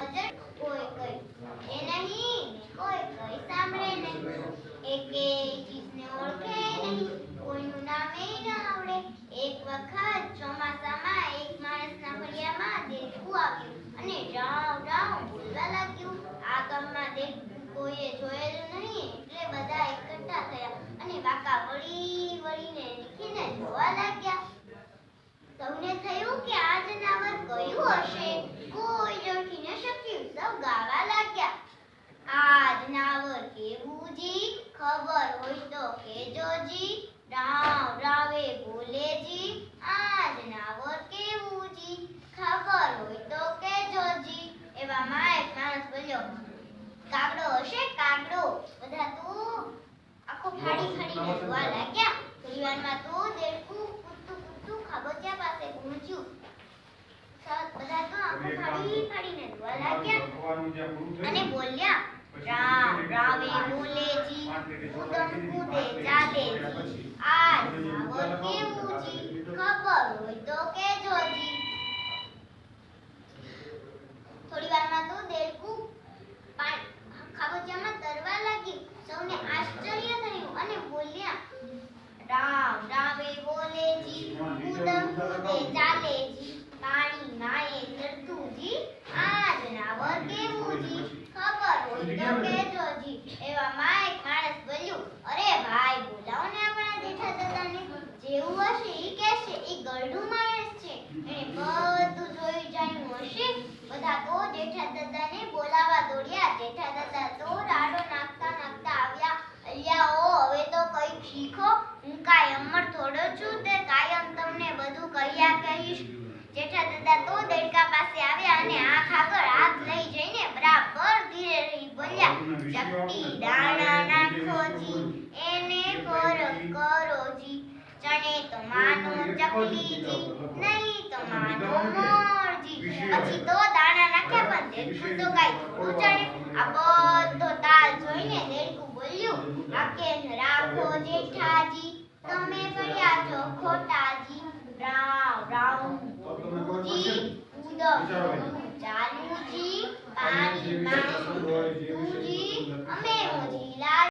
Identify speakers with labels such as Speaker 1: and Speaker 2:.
Speaker 1: હજર કોઈ કઈ એ નહીં કોઈ કઈ સાંભળે નહીં એકે ચીજને ઓળખે નહીં કોઈનું નામે ન આવડે એક વખત ચોમાસામાં એક માણસના ફળિયામાં દેડકું આવ્યું અને રાવ રાવ બોલવા લાગ્યું આ ગામમાં દેડકું કોઈએ જોયેલું નહીં એટલે બધા એકઠા થયા અને વાંકા વળી વળીને નીકળીને જોવા લાગ્યા સૌને થયું કે આ જનાવર કયું હશે કોઈ ઓળખી ન શક્યું સૌ ગાવા લાગ્યા આ જનાવર કેવું જી ખબર હોય તો કહેજો જી રાવ રાવે બોલે જી આ જનાવર કેવું જી ખબર હોય તો કહેજો જી એવામાં એક માણસ બોલ્યો કાગડો હશે કાગડો બધા તો આખો ફાડી ફાડીને જોવા લાગ્યા થોડીવારમાં તો દેડકું ખાબોચિયા પાસે પહોંચ્યું બધા તો આંખો ફાડી ફાડીને જોવા લાગ્યા અને બોલ્યા રામ રાવે બોલે જી કૂદમ કૂદે ચાલે જી આ જનાવર કેવું જી ખબર હોય તો કહેજો જી થોડી વારમાં તો દેડકું ખાબોચિયામાં તરવા લાગી સૌને આશ્ચર્ય થયું અને બોલ્યા રામ રાવે બોલે જી કૂદમ કૂદે ચાલે જી પાણી માએ તરતું જી આ જનાવર કેવું જી ખબર હોય તો કહેજો જી એવામાં એક માણસ બોલ્યું અરે ભાઈ બોલાવો ને આપણા જેઠા દાદાને જેવું હશે ઈ કહેશે ઈ ગરડું માણસ છે એને બધું જોઈ જાણ્યું હશે બધા તો જેઠા દાદાને બોલાવા દોડ્યા જેઠા દાદા તો રાડો નાખતા નાખતા આવ્યા અલ્યા હવે તો કઈક શીખો હું કાંઈ અમર થોડો છું તે કાયમ તમને બધું કહ્યા કહીશ જેઠા દાદા તો દેડકા પાસે આવ્યા અને આંખ આગળ હાથ લઈ જઈને બરાબર ધીરે રહી બોલ્યા ચપટી દાણા નાખો જી એને ફરક કરો જી ચણે તો માનો ચકલી જી નહીં તો માનો મોર જી પછી તો દાણા નાખ્યા પણ દેડકું તો કાંઈ થોડું ચણે આ બધો તાલ જોઈને દેડકું બોલ્યું આ કેમ રાખો જેઠાજી તમે પડ્યા છો ખોટા